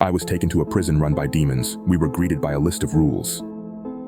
I was taken to a prison run by demons. We were greeted by a list of rules.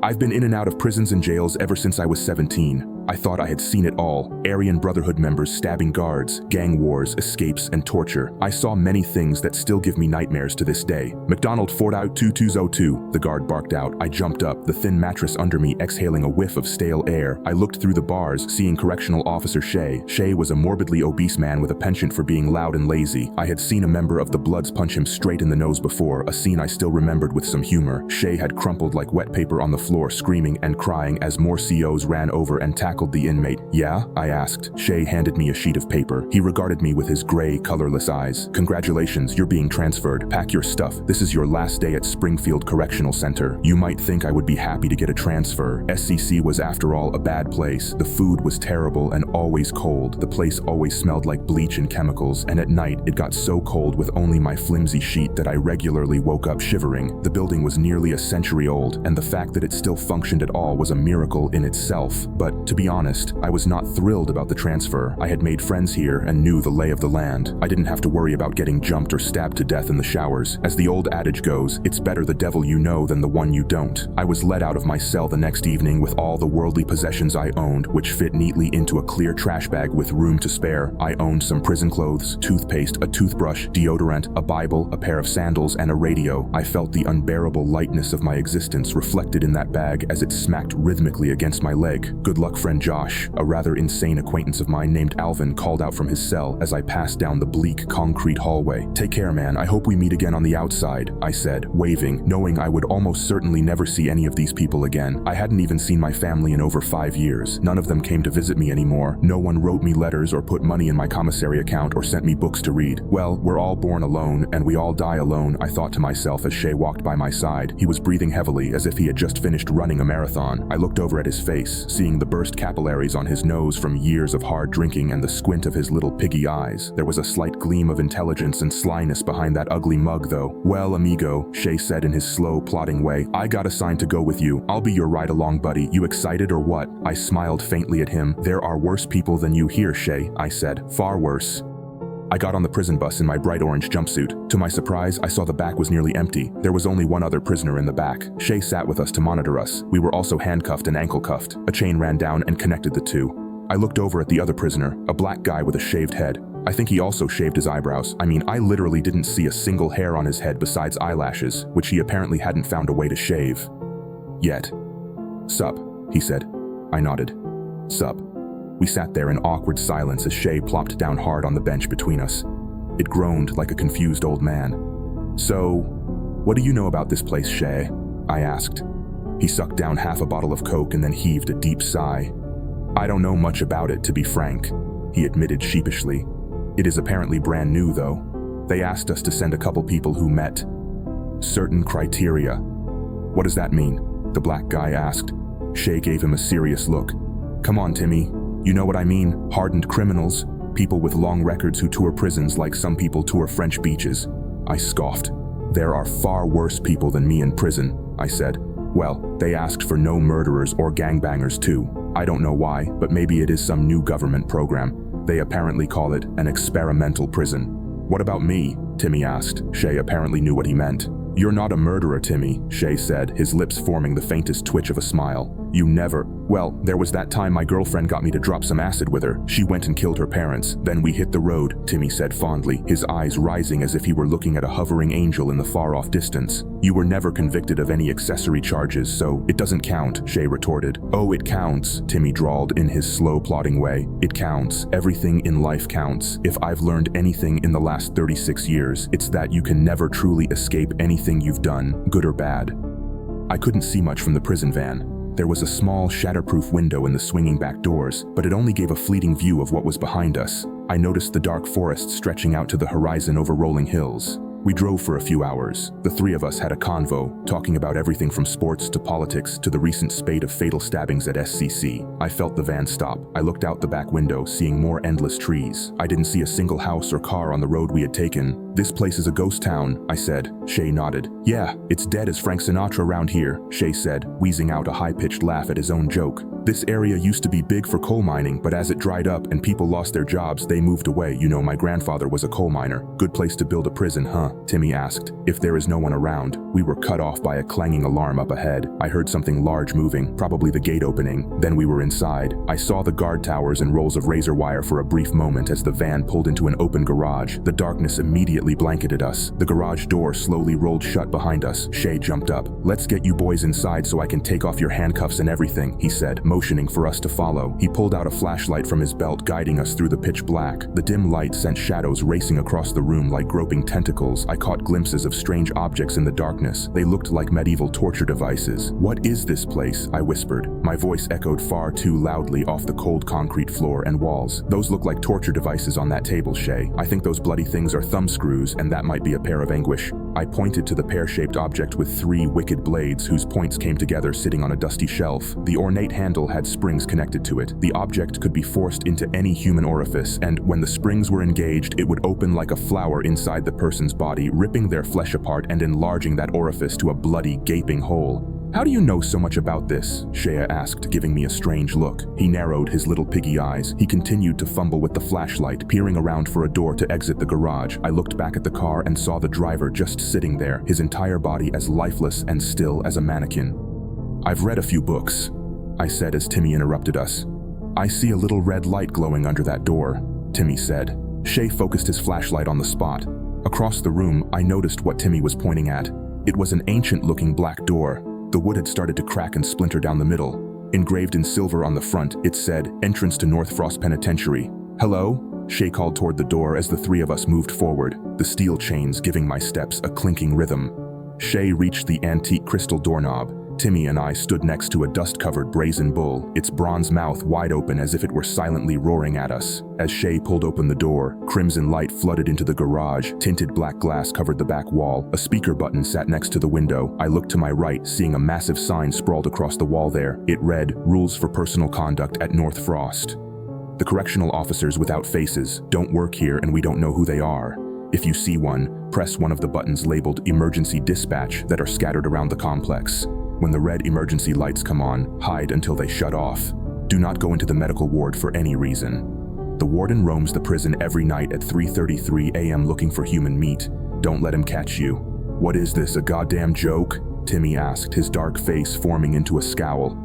I've been in and out of prisons and jails ever since I was 17. I thought I had seen it all. Aryan Brotherhood members stabbing guards, gang wars, escapes, and torture. I saw many things that still give me nightmares to this day. McDonald Fort out 2202, the guard barked out. I jumped up, the thin mattress under me exhaling a whiff of stale air. I looked through the bars, seeing Correctional Officer Shay. Shay was a morbidly obese man with a penchant for being loud and lazy. I had seen a member of the Bloods punch him straight in the nose before, a scene I still remembered with some humor. Shay had crumpled like wet paper on the floor, screaming and crying as more COs ran over and tackled the inmate. Yeah? I asked. Shay handed me a sheet of paper. He regarded me with his gray, colorless eyes. Congratulations, you're being transferred. Pack your stuff. This is your last day at Springfield Correctional Center. You might think I would be happy to get a transfer. SCC was, after all, a bad place. The food was terrible and always cold. The place always smelled like bleach and chemicals, and at night it got so cold with only my flimsy sheet that I regularly woke up shivering. The building was nearly a century old, and the fact that it still functioned at all was a miracle in itself. But to be honest, I was not thrilled about the transfer. I had made friends here and knew the lay of the land. I didn't have to worry about getting jumped or stabbed to death in the showers. As the old adage goes, it's better the devil you know than the one you don't. I was let out of my cell the next evening with all the worldly possessions I owned, which fit neatly into a clear trash bag with room to spare. I owned some prison clothes, toothpaste, a toothbrush, deodorant, a Bible, a pair of sandals, and a radio. I felt the unbearable lightness of my existence reflected in that bag as it smacked rhythmically against my leg. Good luck, friend Josh. A rather insane acquaintance of mine named Alvin called out from his cell as I passed down the bleak concrete hallway. Take care, man. I hope we meet again on the outside, I said, waving, knowing I would almost certainly never see any of these people again. I hadn't even seen my family in over 5 years. None of them came to visit me anymore. No one wrote me letters or put money in my commissary account or sent me books to read. Well, we're all born alone, and we all die alone, I thought to myself as Shay walked by my side. He was breathing heavily as if he had just finished running a marathon. I looked over at his face, seeing the burst capillaries on his nose from years of hard drinking and the squint of his little piggy eyes. There was a slight gleam of intelligence and slyness behind that ugly mug, though. Well, amigo, Shay said in his slow, plodding way, I got assigned to go with you. I'll be your ride-along buddy. You excited or what? I smiled faintly at him. There are worse people than you here, Shay, I said. Far worse. I got on the prison bus in my bright orange jumpsuit. To my surprise, I saw the back was nearly empty. There was only one other prisoner in the back. Shay sat with us to monitor us. We were also handcuffed and ankle cuffed. A chain ran down and connected the two. I looked over at the other prisoner, a black guy with a shaved head. I think he also shaved his eyebrows. I mean, I literally didn't see a single hair on his head besides eyelashes, which he apparently hadn't found a way to shave. Yet. Sup, he said. I nodded. Sup. We sat there in awkward silence as Shay plopped down hard on the bench between us. It groaned like a confused old man. So, what do you know about this place, Shay? I asked. He sucked down half a bottle of Coke and then heaved a deep sigh. I don't know much about it, to be frank, he admitted sheepishly. It is apparently brand new, though. They asked us to send a couple people who met certain criteria. What does that mean? The black guy asked. Shay gave him a serious look. Come on, Timmy. You know what I mean? Hardened criminals, people with long records who tour prisons like some people tour French beaches. I scoffed. There are far worse people than me in prison, I said. Well, they asked for no murderers or gangbangers too. I don't know why, but maybe it is some new government program. They apparently call it an experimental prison. What about me? Timmy asked. Shay apparently knew what he meant. You're not a murderer, Timmy, Shay said, his lips forming the faintest twitch of a smile. You never. Well, there was that time my girlfriend got me to drop some acid with her. She went and killed her parents. Then we hit the road, Timmy said fondly, his eyes rising as if he were looking at a hovering angel in the far-off distance. You were never convicted of any accessory charges, so it doesn't count, Shay retorted. Oh, it counts, Timmy drawled in his slow, plodding way. It counts. Everything in life counts. If I've learned anything in the last 36 years, it's that you can never truly escape anything you've done, good or bad. I couldn't see much from the prison van. There was a small, shatterproof window in the swinging back doors, but it only gave a fleeting view of what was behind us. I noticed the dark forest stretching out to the horizon over rolling hills. We drove for a few hours. The three of us had a convo, talking about everything from sports to politics to the recent spate of fatal stabbings at SCC. I felt the van stop. I looked out the back window, seeing more endless trees. I didn't see a single house or car on the road we had taken. This place is a ghost town, I said. Shay nodded. Yeah, it's dead as Frank Sinatra around here, Shay said, wheezing out a high-pitched laugh at his own joke. This area used to be big for coal mining, but as it dried up and people lost their jobs, they moved away. You know, my grandfather was a coal miner. Good place to build a prison, huh? Timmy asked. If there is no one around. We were cut off by a clanging alarm up ahead. I heard something large moving, probably the gate opening. Then we were inside. I saw the guard towers and rolls of razor wire for a brief moment as the van pulled into an open garage. The darkness immediately blanketed us. The garage door slowly rolled shut behind us. Shay jumped up. Let's get you boys inside so I can take off your handcuffs and everything, he said, motioning for us to follow. He pulled out a flashlight from his belt, guiding us through the pitch black. The dim light sent shadows racing across the room like groping tentacles. I caught glimpses of strange objects in the darkness. They looked like medieval torture devices. What is this place? I whispered. My voice echoed far too loudly off the cold concrete floor and walls. Those look like torture devices on that table, Shay. I think those bloody things are thumb screws, and that might be a pair of anguish. I pointed to the pear-shaped object with 3 wicked blades whose points came together sitting on a dusty shelf. The ornate handle had springs connected to it. The object could be forced into any human orifice, and when the springs were engaged, it would open like a flower inside the person's body, ripping their flesh apart and enlarging that orifice to a bloody, gaping hole. How do you know so much about this? Shea asked, giving me a strange look. He narrowed his little piggy eyes. He continued to fumble with the flashlight, peering around for a door to exit the garage. I looked back at the car and saw the driver just sitting there, his entire body as lifeless and still as a mannequin. I've read a few books, I said as Timmy interrupted us. I see a little red light glowing under that door, Timmy said. Shea focused his flashlight on the spot. Across the room, I noticed what Timmy was pointing at. It was an ancient-looking black door. The wood had started to crack and splinter down the middle. Engraved in silver on the front, it said, "Entrance to North Frost Penitentiary." "Hello?" Shay called toward the door as the 3 of us moved forward, the steel chains giving my steps a clinking rhythm. Shay reached the antique crystal doorknob. Timmy and I stood next to a dust-covered brazen bull, its bronze mouth wide open as if it were silently roaring at us. As Shay pulled open the door, crimson light flooded into the garage. Tinted black glass covered the back wall. A speaker button sat next to the window. I looked to my right, seeing a massive sign sprawled across the wall there. It read, "Rules for Personal Conduct at North Frost. The correctional officers without faces don't work here and we don't know who they are. If you see one, press one of the buttons labeled Emergency Dispatch that are scattered around the complex. When the red emergency lights come on, hide until they shut off. Do not go into the medical ward for any reason. The warden roams the prison every night at 3:33 a.m. looking for human meat. Don't let him catch you." "What is this, a goddamn joke?" Timmy asked, his dark face forming into a scowl.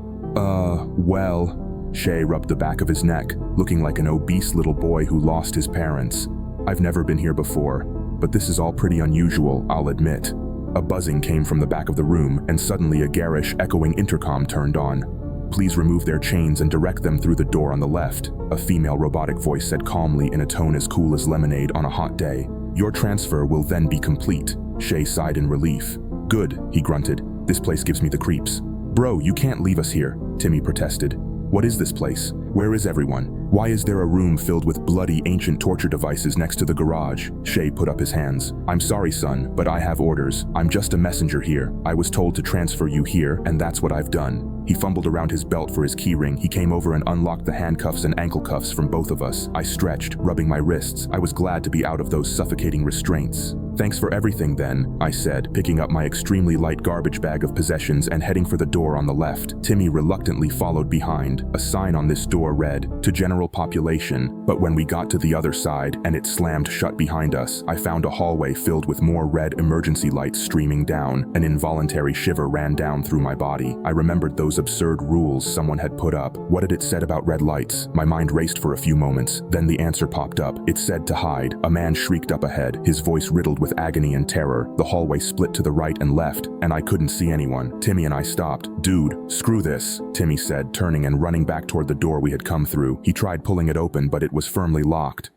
Well... Shay rubbed the back of his neck, looking like an obese little boy who lost his parents. "I've never been here before, but this is all pretty unusual, I'll admit." A buzzing came from the back of the room, and suddenly a garish, echoing intercom turned on. "Please remove their chains and direct them through the door on the left," a female robotic voice said calmly in a tone as cool as lemonade on a hot day. "Your transfer will then be complete." Shay sighed in relief. "Good," he grunted. "This place gives me the creeps." "Bro, you can't leave us here," Timmy protested. "What is this place? Where is everyone? Why is there a room filled with bloody ancient torture devices next to the garage?" Shay put up his hands. "I'm sorry, son, but I have orders. I'm just a messenger here. I was told to transfer you here, and that's what I've done." He fumbled around his belt for his keyring. He came over and unlocked the handcuffs and ankle cuffs from both of us. I stretched, rubbing my wrists. I was glad to be out of those suffocating restraints. "Thanks for everything then," I said, picking up my extremely light garbage bag of possessions and heading for the door on the left. Timmy reluctantly followed behind. A sign on this door read, "To General Population," but when we got to the other side and it slammed shut behind us, I found a hallway filled with more red emergency lights streaming down. An involuntary shiver ran down through my body. I remembered those absurd rules someone had put up. What had it said about red lights? My mind raced for a few moments. Then the answer popped up. It said to hide. A man shrieked up ahead, his voice riddled with agony and terror. The hallway split to the right and left, and I couldn't see anyone. Timmy and I stopped. "Dude, screw this," Timmy said, turning and running back toward the door we had come through. He tried pulling it open, but it was firmly locked.